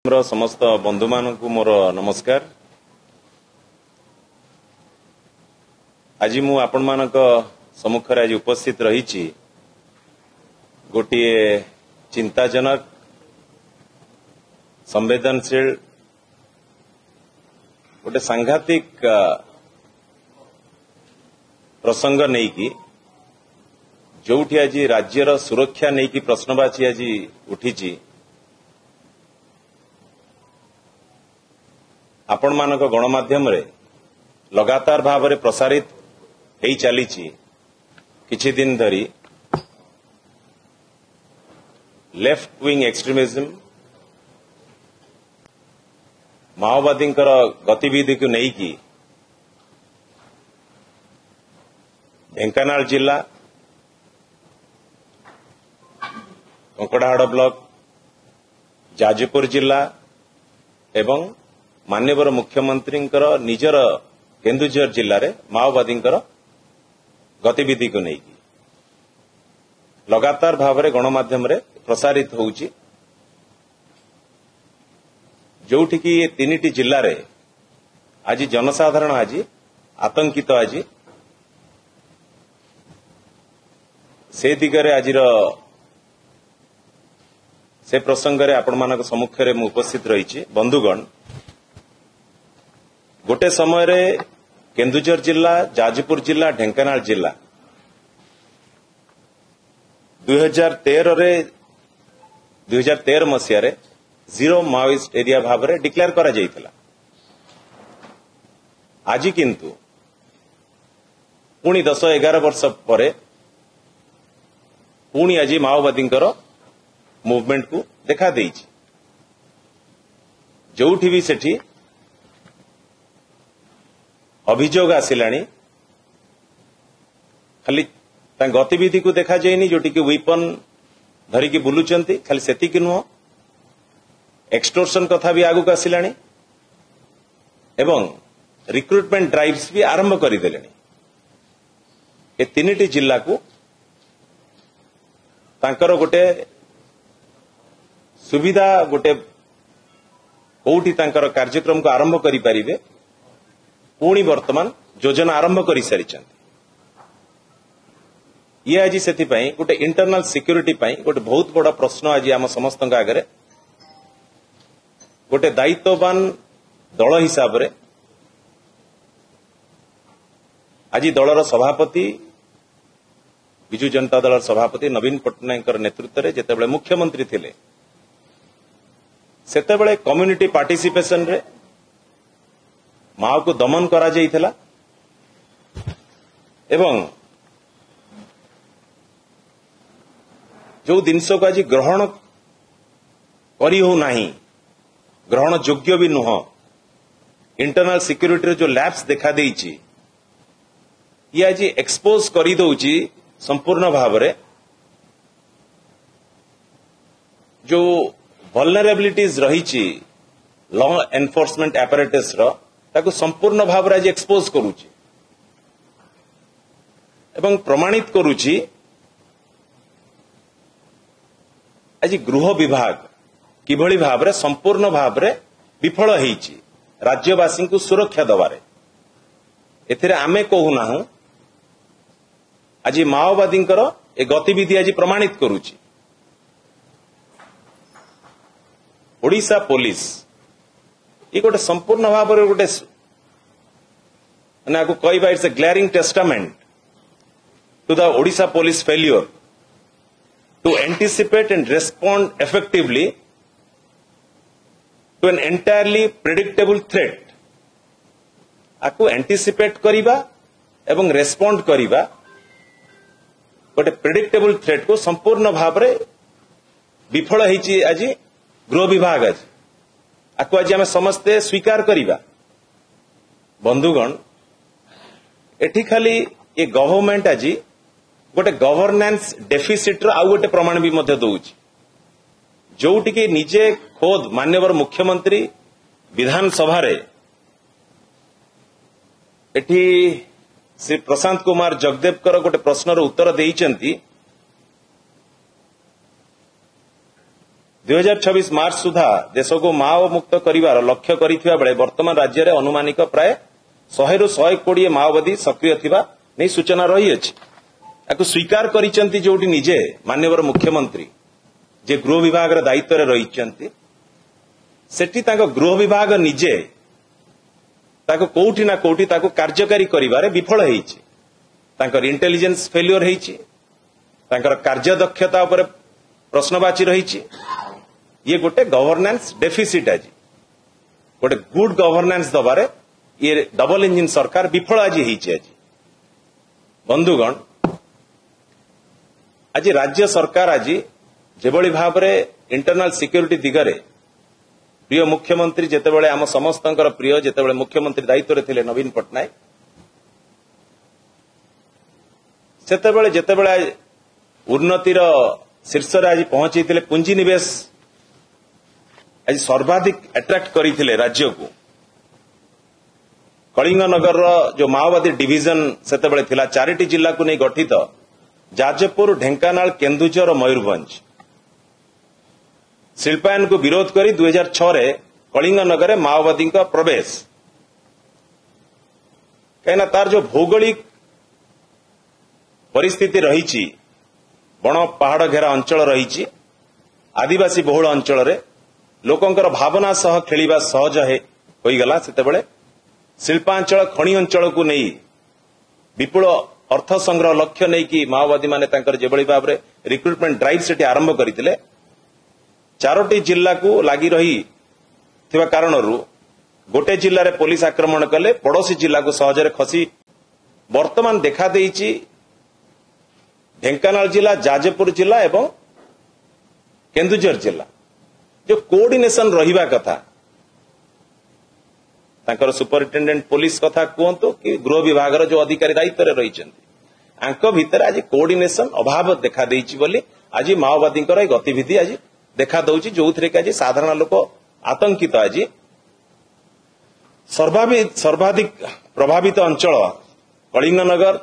समस्त बंधु मानक मोर नमस्कार। आज मु आपण मानक सम्मुखरे आज उपस्थित रही गोटे चिंताजनक संवेदनशील गोटे सांघातिक प्रसंग नहीं कि जोठी आज राज्यर सुरक्षा नहीं कि प्रश्नवाची आज उठी आपण मानक गणमाध्यम रे लगातार भाव में प्रसारित हो चली किछि दिन धरी लेफ्ट विंग एक्सट्रीमिज्म माओवादी गतिविधि को नहीं कि ढेंकानाल जिला कंकड़ाहाड़ ब्लॉक जाजपुर जिला एवं माननीय मुख्यमंत्री निजर केन्दुझर जिले में माओवादी गतिविधि को नहीं लगातार भाव में गणमाध्यम रे प्रसारित होउची जोठी कि ये तीनिटी जिले में आज जनसाधारण आज आतंकित आज से दिगरे आज से प्रसंग रे आपण मानक सम्मुख रे उपस्थित रही बंधुगण। गोटे समय रे केन्दुझर जिला जाजपुर जिला ढेंकानाल जिला 2013 मसीह रे जीरो माओइस्ट एरिया भाव में डिक्लेयर करा जाइथिला। आज किंतु पुणी 10-11 वर्ष पर पुणी आज माओवादी मूवमेंट को देखा देइछि जोठी भी सेठी अभियोग आसिलानी खाली गतिविधि को देखा जाएनी जोटी कि वेपन धरिकी बुलुचंती खाली सेतिक नुह एक्सटोर्शन कथा भी आगु आसिलानी एवं रिक्रुटमेंट ड्राइव्स भी आरंभ करदेले। ए तीनिटी जिला को तांकर गोटे सुविधा गोटे कोठी तांकर कार्यक्रम को आरंभ करि परिबे पुणी वर्तमान योजना आरंभ कर सारी ये आज से गोटे इंटरनल सिक्योरिटी गोटे बहुत बड़ा प्रश्न आज आम समस्त आगे गोटे दायित्ववान दल हिसाब रे आज दलर सभापति विजु जनता दल सभापति नवीन पट्टनायक नेतृत्व में जितेबाला मुख्यमंत्री थिले सेतेबाला कम्युनिटी पार्टिसिपेशन रे माओ को दमन करा जाइथिला एवं जो जिनस को आज ग्रहण करी हो नाही ग्रहण योग्य भी नुह इंटरनल सिक्योरिटी जो लैप्स देखा देइछि ये आज एक्सपोज करी दउछि संपूर्ण भाव रे जो वल्नरेबिलिटीज रही लॉ एनफोर्समेंट एपरेटस रो ताको संपूर्ण भाव आज एक्सपोज करुछि एवं प्रमाणित करुछि आज गृह विभाग किभली भाव रे संपूर्ण भाव रे विफल होईछि राज्यवासी को सुरक्षा दबारे एथिरे आमे कहू नाहु आज माओवादी ए गतिविधि आज प्रमाणित करुछि। ओडिशा पुलिस ये गोटे संपूर्ण भाव में गोटे कहवा it's a glaring testament to the Odisha police failure to anticipate and respond effectively to an entirely predictable threat आपको एंटीसिपेट करिबा एवं रेस्पॉन्ड करिबा गोटे प्रेडिक्टेबल थ्रेट को संपूर्ण भाव में विफल होईछि आज गृह विभाग आज आपको आज आम समस्ते स्वीकार करिबा। बंधुगण एठी खाली ये गवर्नमेंट आज गोटे गवर्नेंस डेफिसिट आउ गोटे प्रमाण भी मध्य दउछि जोटी कि निजे खोद माननीय मुख्यमंत्री विधानसभा रे एठी श्री प्रशांत कुमार जगदेवकर गोटे प्रश्नर उत्तर देइचंती 2026 मार्च सुधा देश को माओ मुक्त करिवार लक्ष्य करिथिबा बेले वर्तमान राज्य रे अनुमानिक प्राय 100 रु 120 माओवादी सक्रिय थिबा नै सूचना रही अछि। याकु स्वीकार करिसंती जोटी निजे माननीय मुख्यमंत्री जे गृह विभाग रे दायित्व रे रहिसंती सेठी ताको गृह विभाग निजे ताको कोउठी ना कोउठी ताको कार्यकारी करिवारे विफल हेइछि। तांकर इंटेलिजेंस फेल्योर हेइछि, तांकर कार्य दक्षता ऊपर प्रश्नवाची रहिछि। ये गोटे गवर्नेंस डेफिसिट आज गोटे गुड गवर्नेंस दबारे ये डबल इंजिन सरकार विफल आज हेइछि। आज बंधुगण आज राज्य सरकार आज जेभली भावरे इंटरनल सिक्योरिटी दिगरे प्रिय मुख्यमंत्री जेतेबेले आम समस्तंकर प्रिय जेतेबेले मुख्यमंत्री दायित्व रे थिले नवीन पटनायक सेतेबेले जेतेबेले उन्नतिर शीर्ष रे आज पहुंची थिले पुंजी निवेश आज सर्वाधिक अट्रैक्ट करिथिले राज्य को। कलिंग नगर रो जो माओवादी डिविजन सेतेबेले थिला 4टी जिला को नै गठित जाजपुर, ढेंकानाल, केन्दुझर और मयूरभंज शिल्पायन को विरोध करी 2006 रे कलिंग नगर में माओवादी का प्रवेश कहीं तार जो भौगोलिक परिस्थिति रही बण पहाड़ घेरा अंचल रही आदिवासी बहुल अंचल रे लोकंकर भावना सह खेलिबा सहज होईगला। सेतेबेले शिल्पांचल खणी अंचल को नहीं विपुल अर्थ संग्रह लक्ष्य नहीं कि माओवादी माने तांकर जेभली भाव रिक्रुटमेंट ड्राइव सेठी आरंभ करथिले 4टी जिला को लगी रही थिबा कारणरू गोटे जिले में पुलिस आक्रमण कले पड़ोसी जिला को सहजरे खसी वर्तमान देखा देइछि ढेंकानाल जिला, जाजपुर जिला एवं केन्दुझर जिला जो कोऑर्डिनेशन रहिबा कथा तांकर सुपरिटेंडेंट पुलिस कथा कहतु कि गृह विभाग जो अधिकारी दायित्व रे रहिछन्ति आंक भितर आज कोऑर्डिनेशन अभाव देखा देइछि बोली आज माओवादी गतिविधि आज देखा दउछि जो थरे कि आज साधारण लोक आतंकित आज सर्वाधिक प्रभावित अंचल कलिंग नगर,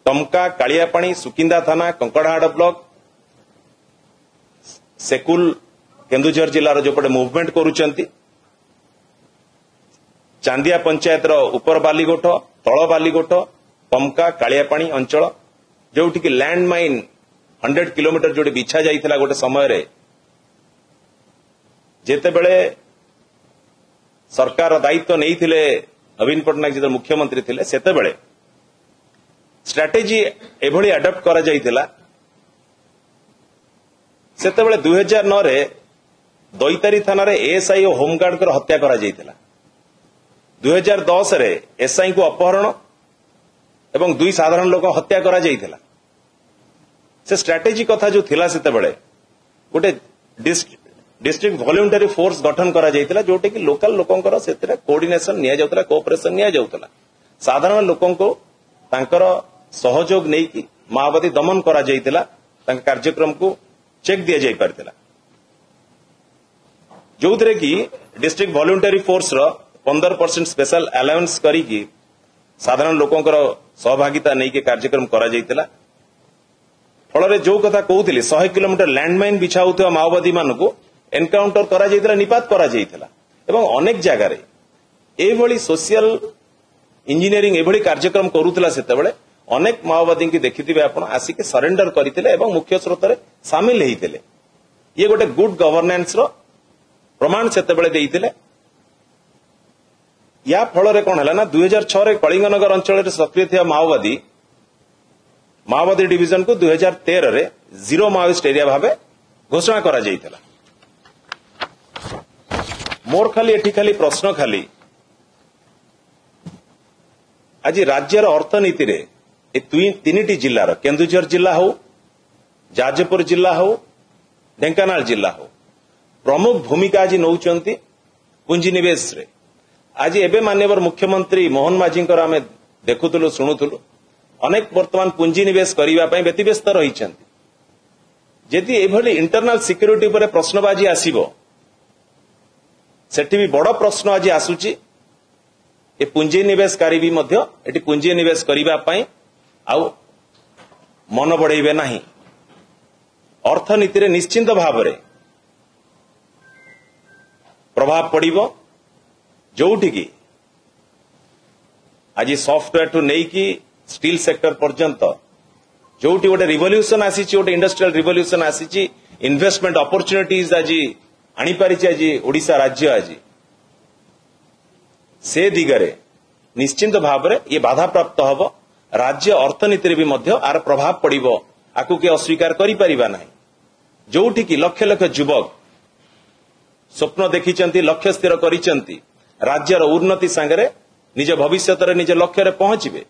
टमका, कालियापाणी, सुकिंदा थाना, कंकड़ाहाड़ ब्लॉक, सेकुल केन्दुझर जिलार जोपटे मुवमेंट करुचंती चांदिया पंचायत ऊपर बालीगोठ, तल बालीगोठ, टमका, कालियापाणी अंचल जोठी कि लैंड माइन 100 किलोमीटर जोड़े बिछा जाइथिला गोटे समय रे जेतेबेले सरकार दायित्व नहीं थिले नवीन पटनायक जो मुख्यमंत्री थिले सेतेबेले स्ट्रैटेजी एभली अडॉप्ट करा जाइथिला। सेतेबेले 2009 रे दैतारी थाना रे एएसआई और होमगार्ड को हत्या करा जाइथिला। 2010 रे एसआई को अपहरण एवं 2 साधारण लोक हत्या करा जाइथिला। से स्ट्रैटेजी कथा जो थिला सेतेबेले गोटे डिस्ट्रिक्ट वॉलंटरी फोर्स गठन करा जाइथिला जोटे कि लोकल लोकंकर सेतरे कोऑर्डिनेशन निया जाउतला, कोऑपरेशन निया जाउतला। साधारण लोकन को तांकर सहयोग नै कि माओवादी दमन करा जाइथिला, तांक कार्यक्रम को चेक दिया जाई परथिला जोथरे कि डिस्ट्रिक्ट वॉलंटरी फोर्स रो 15% स्पेशल अलाउंस करी कि साधारण लोकंकर सहभागिता नै कि कार्यक्रम करा जाइथिला। फଳରେ जो कथा कहूଥିଲି 100 किलोमीटर लैंडमाइन बिछा होता माओवादी मानक एनकाउंटर करा जाइथिला, निपात करा जाइथिला एवं अनेक जगह रे एभली सोशल इंजीनियरिंग एभली कार्यक्रम करूथिला। सेतेबेले अनेक माओवादी की देखिथिबे आपण आसिके सरेंडर करथिले एवं मुख्य स्रोत रे शामिल हेइथिले। ये गोटे गुड गवर्नेंस रो प्रमाण सेतेबेले देइथिले। या फଳରେ कोन हला ना 2006 रे कलिंग नगर अंचल रे सक्रिय थिया माओवादी डिविजन को 2013 रे जीरो माओइस्ट एरिया भावे घोषणा करा जाइथिला। मोर खाली एठी खाली प्रश्न खाली आज राज्यर अर्थनीति रे ए 3टी जिल्लार केन्दुझर जिला हो, जाजपुर जिला हो, ढेंकानाल जिला हो प्रमुख भूमिका आज नौचंती पुंजीनिवेश रे। आज एबे माननीय मुख्यमंत्री मोहन माझी आम देखुलु शुणुलु अनेक वर्तमान पुंजीनिवेश करने व्यतिव्यस्त रही। जदि एभली इंटरनल सिक्योरिटी पर प्रश्नबाजी आसीबो सेठी भी बड़ प्रश्न आज आसुची ए पुंजीनिवेशकारी भी मध्य एटी पुंजीनिवेश करिबा पई आउ मन बढ़ेबे नाही। अर्थनीति रे निश्चिंत भाव रे प्रभाव पड़िबो जोठी की आज सॉफ्टवेयर ठू नहीं कि स्टील सेक्टर पर्यंत जोठी गोटे रिवोल्यूशन आसी गोटे इंडस्ट्रियल रिवोल्यूशन आसी इन्वेस्टमेंट अपॉर्चुनिटीज आज आनी पारी आज ओडिशा राज्य आज से दिगरे निश्चिंत भाव में ये बाधा प्राप्त हब राज्य अर्थनीति भी मध्य आर प्रभाव पड़िबो आकु के अस्वीकार करि परिबा नाही जोठी की लक्ष लक्ष युवक स्वप्न देखिचंती लक्ष्य स्थिर करिचंती राज्यर उन्नति सांगरे निज भविष्य निज लक्ष्य पहुंचबे